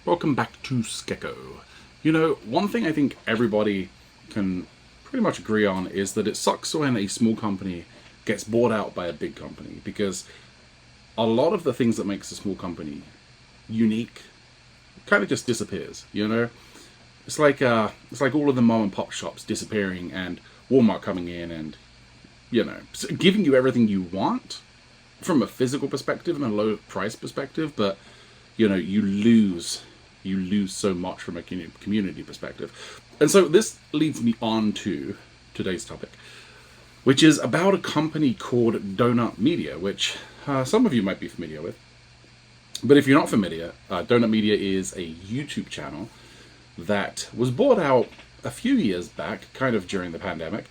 Welcome back to Skeko. You know, one thing I think everybody can pretty much agree on is that it sucks when a small company gets bought out by a big company, because a lot of the things that makes a small company unique kind of just disappears, you know? It's like all of the mom and pop shops disappearing and Walmart coming in and, giving you everything you want from a physical perspective and a low price perspective, but you lose so much from a community perspective. And so this leads me on to today's topic, which is about a company called Donut Media, which some of you might be familiar with. But if you're not familiar, Donut Media is a YouTube channel that was bought out a few years back, kind of during the pandemic.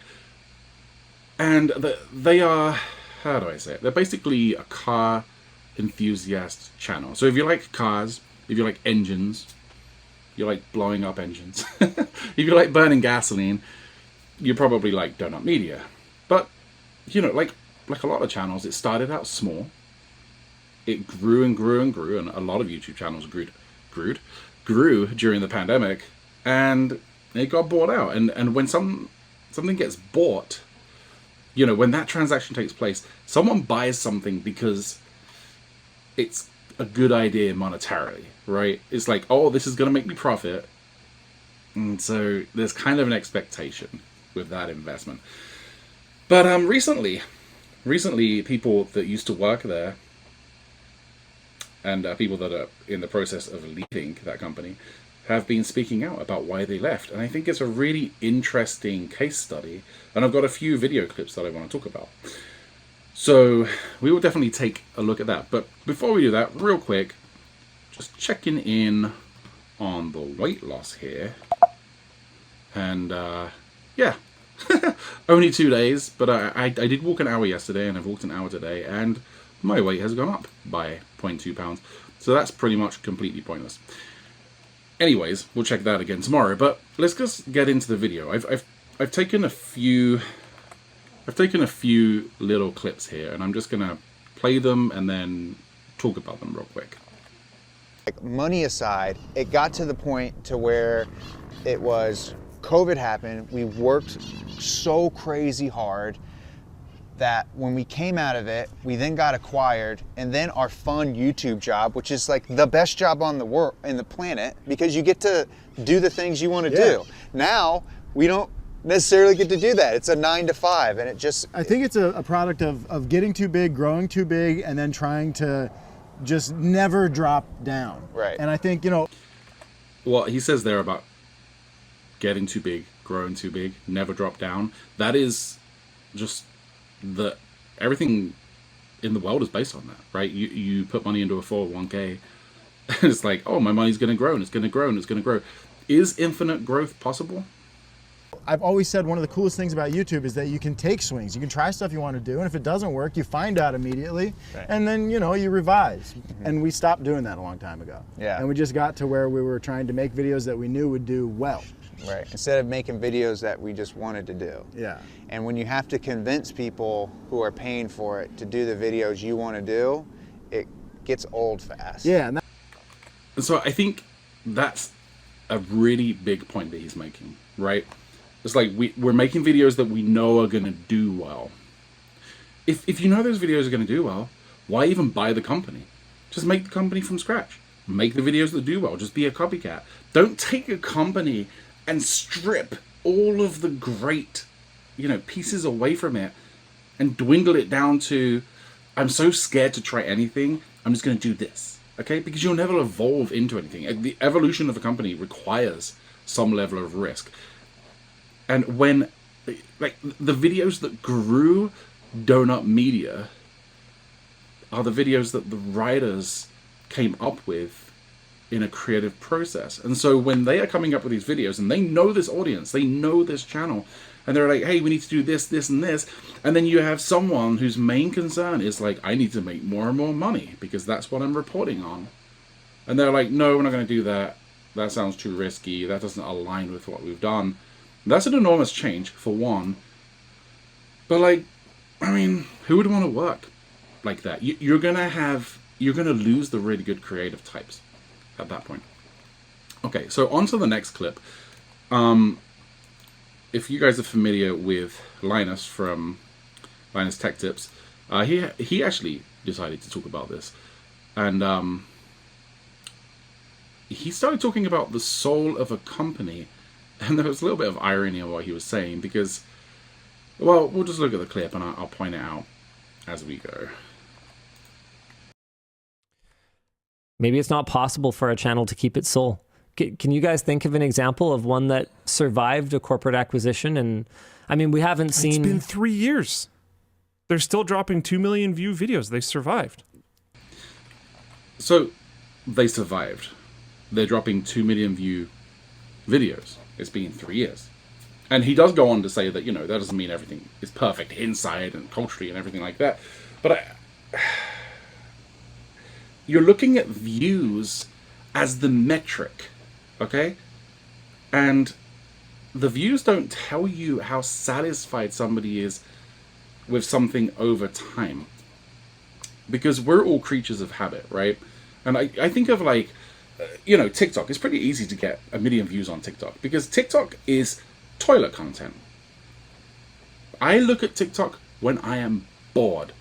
And they are, how do I say it? They're basically a car enthusiast channel. So if you like cars, if you like engines, you like blowing up engines, if you like burning gasoline, you probably like Donut Media. But, like a lot of channels, it started out small. It grew and grew and grew, and a lot of YouTube channels grew during the pandemic, and it got bought out. And when something gets bought, when that transaction takes place, someone buys something because it's a good idea monetarily, right? It's like, oh, this is going to make me profit. And so there's kind of an expectation with that investment. But recently, people that used to work there and people that are in the process of leaving that company have been speaking out about why they left. And I think it's a really interesting case study. And I've got a few video clips that I want to talk about. So we will definitely take a look at that. But before we do that, real quick, just checking in on the weight loss here. And yeah, only 2 days, but I did walk an hour yesterday and I've walked an hour today, and my weight has gone up by 0.2 pounds. So that's pretty much completely pointless. Anyways, we'll check that again tomorrow, but let's just get into the video. I've taken a few little clips here, and I'm just gonna play them and then talk about them real quick. Like, money aside, it got to the point to where it was COVID happened. We worked so crazy hard that when we came out of it, we then got acquired, and then our fun YouTube job, which is like the best job on the world in the planet, because you get to do the things you want to do. Now we don't necessarily get to do that. It's a 9 to 5, and it just... I think it's a product of getting too big, growing too big, and then trying to just never drop down. Right. And I think, What he says there about getting too big, growing too big, never drop down, that is just everything in the world is based on that, right? You put money into a 401k, and it's like, oh, my money's going to grow, and it's going to grow, and it's going to grow. Is infinite growth possible? I've always said one of the coolest things about YouTube is that you can take swings. You can try stuff you want to do, and if it doesn't work, you find out immediately, right. And then, you revise. Mm-hmm. And we stopped doing that a long time ago. Yeah. And we just got to where we were trying to make videos that we knew would do well. Right. Instead of making videos that we just wanted to do. Yeah. And when you have to convince people who are paying for it to do the videos you want to do, it gets old fast. Yeah. And so I think that's a really big point that he's making, right? It's like we're making videos that we know are going to do well. If you know those videos are going to do well, why even buy the company? Just make the company from scratch. Make the videos that do well. Just be a copycat. Don't take a company and strip all of the great, pieces away from it and dwindle it down to, I'm so scared to try anything, I'm just going to do this. Okay? Because you'll never evolve into anything. The evolution of a company requires some level of risk. And when, the videos that grew Donut Media are the videos that the writers came up with in a creative process. And so when they are coming up with these videos, and they know this audience, they know this channel, and they're like, hey, we need to do this, this, and this. And then you have someone whose main concern is like, I need to make more and more money because that's what I'm reporting on. And they're like, no, we're not going to do that. That sounds too risky. That doesn't align with what we've done. That's an enormous change, for one. But who would want to work like that? You're going to lose the really good creative types at that point. Okay, so on to the next clip. If you guys are familiar with Linus from Linus Tech Tips, he actually decided to talk about this, and he started talking about the soul of a company, and there was a little bit of irony in what he was saying because, well, we'll just look at the clip and I'll point it out as we go. Maybe it's not possible for a channel to keep its soul. Can you guys think of an example of one that survived a corporate acquisition? And I mean, we haven't seen... It's been 3 years. They're still dropping 2 million view videos. They survived. So they survived. They're dropping 2 million view videos. It's been 3 years. And he does go on to say that, you know, that doesn't mean everything is perfect inside and culturally and everything like that. But you're looking at views as the metric, okay? And the views don't tell you how satisfied somebody is with something over time. Because we're all creatures of habit, right? And I think of like, you know, TikTok. It's pretty easy to get 1 million views on TikTok because TikTok is toilet content. I look at TikTok when I am bored.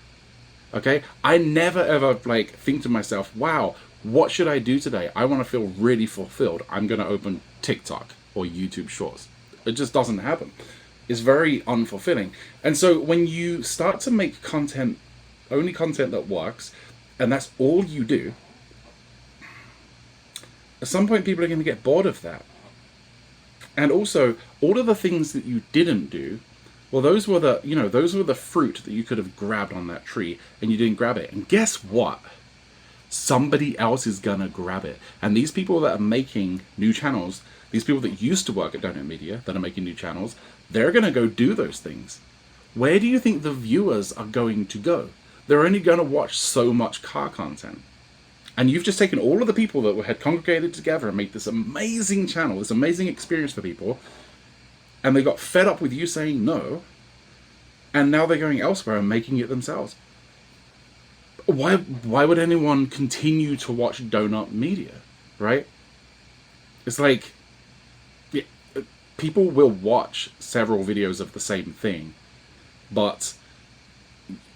Okay? I never ever like think to myself, wow, what should I do today? I want to feel really fulfilled. I'm going to open TikTok or YouTube Shorts. It just doesn't happen. It's very unfulfilling. And so when you start to make content, only content that works, and that's all you do, at some point people are going to get bored of that. And also, all of the things that you didn't do, well, those were the, you know, those were the fruit that you could have grabbed on that tree, and you didn't grab it. And guess what? Somebody else is gonna grab it. And these people that are making new channels, these people that used to work at Donut Media that are making new channels, they're gonna go do those things. Where do you think the viewers are going to go? They're only gonna watch so much car content. And you've just taken all of the people that had congregated together and made this amazing channel, this amazing experience for people, and they got fed up with you saying no, and now they're going elsewhere and making it themselves. Why would anyone continue to watch Donut Media, right? It's like, yeah, people will watch several videos of the same thing, but,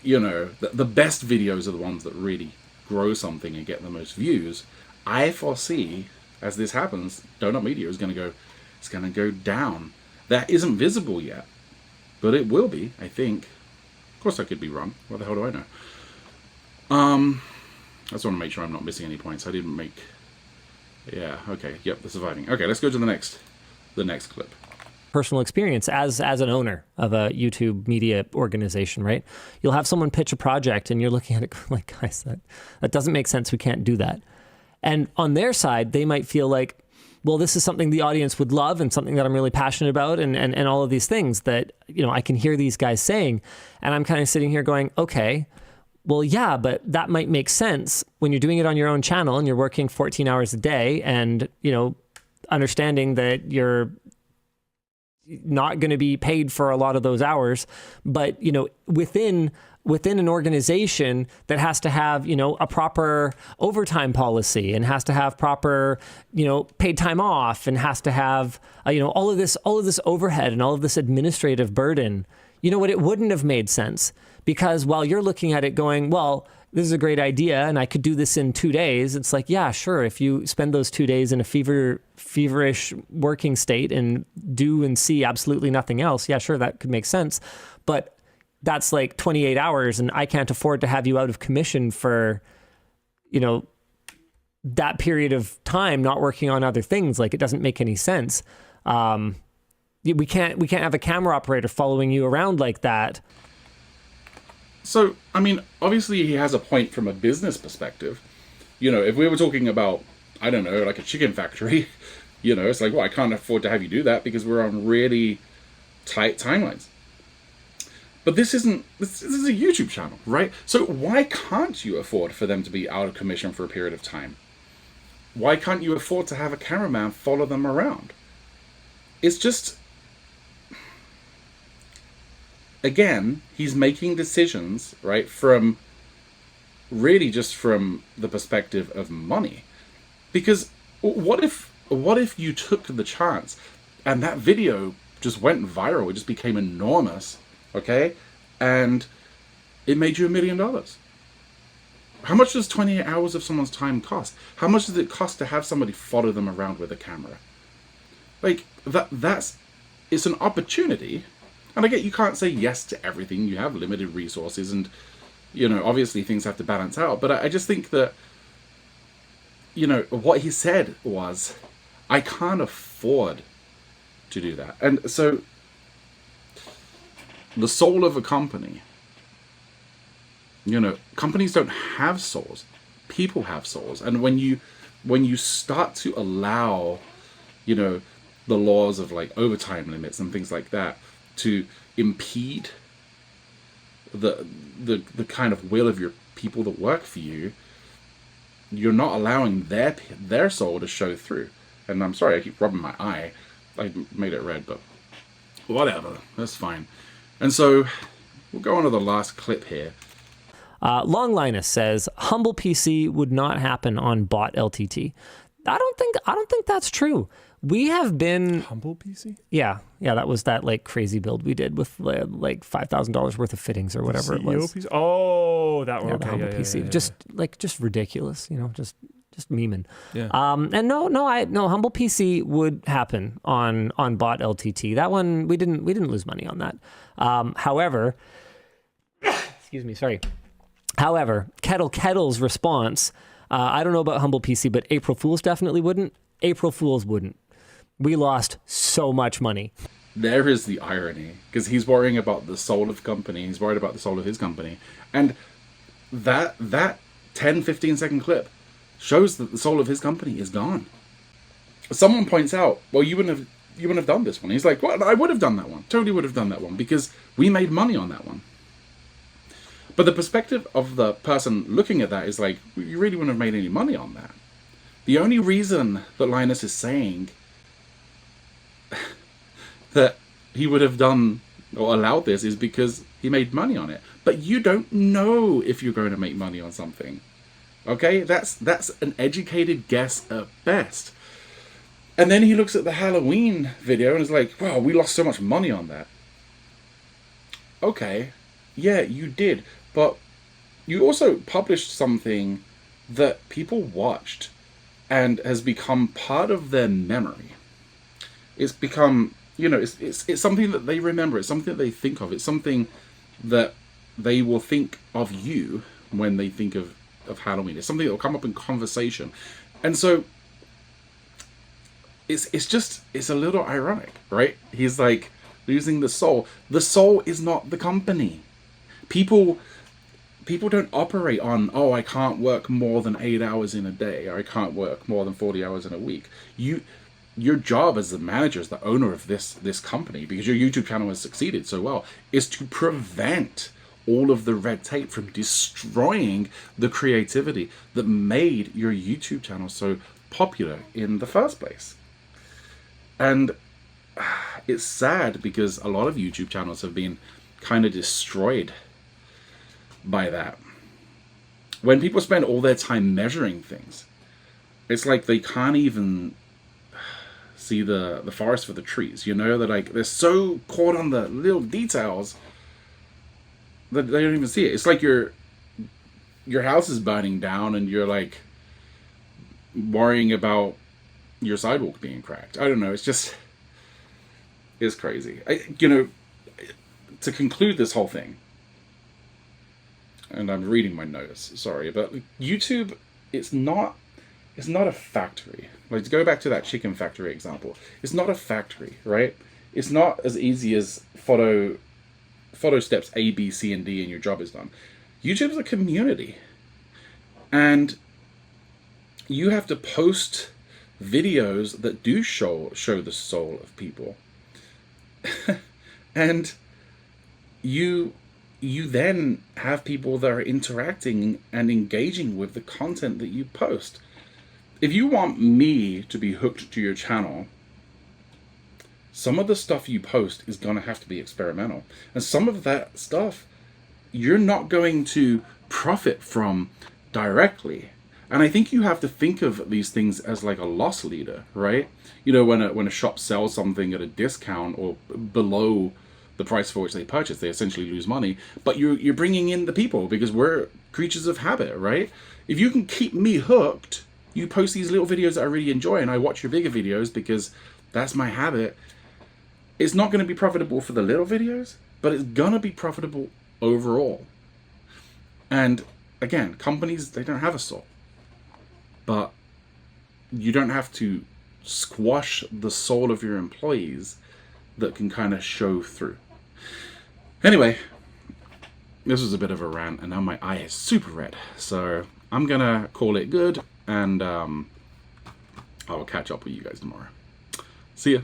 you know, the best videos are the ones that really grow something and get the most views. I foresee, as this happens, Donut Media is going to go, it's going to go down. That isn't visible yet, but it will be, I think. Of course I could be wrong. What the hell do I know? I just want to make sure I'm not missing any points. I didn't make... Yeah, okay. Yep, they're surviving. Okay, let's go to the next clip. Personal experience as an owner of a YouTube media organization, right? You'll have someone pitch a project and you're looking at it like, guys, that doesn't make sense. We can't do that. And on their side, they might feel like, well, this is something the audience would love and something that I'm really passionate about and all of these things that, you know, I can hear these guys saying. And I'm kind of sitting here going, okay, well, yeah, but that might make sense when you're doing it on your own channel and you're working 14 hours a day and, you know, understanding that you're not going to be paid for a lot of those hours. But, you know, within an organization that has to have, you know, a proper overtime policy and has to have proper, you know, paid time off and has to have, you know, all of this overhead and all of this administrative burden, you know what, it wouldn't have made sense because while you're looking at it going, well, this is a great idea and I could do this in 2 days. It's like, yeah, sure. If you spend those 2 days in a feverish working state and do and see absolutely nothing else, yeah, sure, that could make sense. But that's like 28 hours and I can't afford to have you out of commission for, you know, that period of time not working on other things. Like it doesn't make any sense. We can't have a camera operator following you around like that. So, I mean, obviously he has a point from a business perspective. You know, if we were talking about, I don't know, like a chicken factory, you know, it's like, well, I can't afford to have you do that because we're on really tight timelines. But this is a YouTube channel, right? So why can't you afford for them to be out of commission for a period of time? Why can't you afford to have a cameraman follow them around? It's just... Again, he's making decisions, right, from really just from the perspective of money. Because what if what if you took the chance and that video just went viral? It just became enormous, okay? And it made you $1 million. How much does 28 hours of someone's time cost? How much does it cost to have somebody follow them around with a camera? Like, it's an opportunity. And I get you can't say yes to everything. You have limited resources and, obviously things have to balance out. But I just think that, what he said was, I can't afford to do that. And so the soul of a company, companies don't have souls. People have souls. And when you start to allow, the laws of like overtime limits and things like that to impede the kind of will of your people that work for you, you're not allowing their soul to show through. And I'm sorry, I keep rubbing my eye. I made it red, but whatever. That's fine. And so we'll go on to the last clip here. Long Linus says Humble PC would not happen on bot LTT. I don't think that's true. We have been Humble PC. Yeah, that was that like crazy build we did with like $5,000 worth of fittings or whatever it was. PC? Oh, that one. Yeah, Okay, the Humble PC. Yeah. Just ridiculous, just memeing. Yeah. And no, Humble PC would happen on bot LTT. That one we didn't lose money on that. However, excuse me, sorry. However, Kettle's response, I don't know about Humble PC, but April Fools definitely wouldn't. April Fools wouldn't. We lost so much money. There is the irony, because he's worrying about the soul of the company. He's worried about the soul of his company. And that 10, 15-second clip shows that the soul of his company is gone. Someone points out, well, you wouldn't have done this one. He's like, well, I would have done that one. Totally would have done that one, because we made money on that one. But the perspective of the person looking at that is like, you really wouldn't have made any money on that. The only reason that Linus is saying that he would have done or allowed this is because he made money on it. But you don't know if you're going to make money on something. Okay? That's an educated guess at best. And then he looks at the Halloween video and is like, wow, we lost so much money on that. Okay. Yeah, you did. But you also published something that people watched and has become part of their memory. It's become, it's something that they remember. It's something that they think of. It's something that they will think of you when they think of Halloween. It's something that will come up in conversation. And so it's a little ironic, right? He's like losing the soul. The soul is not the company. People don't operate on, oh, I can't work more than 8 hours in a day, or I can't work more than 40 hours in a week. Your job as the manager, as the owner of this company, because your YouTube channel has succeeded so well, is to prevent all of the red tape from destroying the creativity that made your YouTube channel so popular in the first place. And it's sad because a lot of YouTube channels have been kind of destroyed by that. When people spend all their time measuring things, it's like they can't even see the forest for the trees. They're so caught on the little details that they don't even see it. It's like your house is burning down and you're like worrying about your sidewalk being cracked. I don't know. It's crazy. To conclude this whole thing, and I'm reading my notes, sorry, but YouTube, it's not a factory. Like, to go back to that chicken factory example, it's not a factory, right? It's not as easy as photo steps A, B, C, and D, and your job is done. YouTube's a community, and you have to post videos that do show the soul of people, and you then have people that are interacting and engaging with the content that you post. If you want me to be hooked to your channel, some of the stuff you post is going to have to be experimental. And some of that stuff you're not going to profit from directly. And I think you have to think of these things as like a loss leader, right? You know, when a shop sells something at a discount or below the price for which they purchase, they essentially lose money. But you're bringing in the people, because we're creatures of habit, right? If you can keep me hooked, you post these little videos that I really enjoy, and I watch your bigger videos because that's my habit. It's not going to be profitable for the little videos, but it's going to be profitable overall. And again, companies, they don't have a soul. But you don't have to squash the soul of your employees that can kind of show through. Anyway, this was a bit of a rant, and now my eye is super red. So I'm going to call it good, and I will catch up with you guys tomorrow. See ya.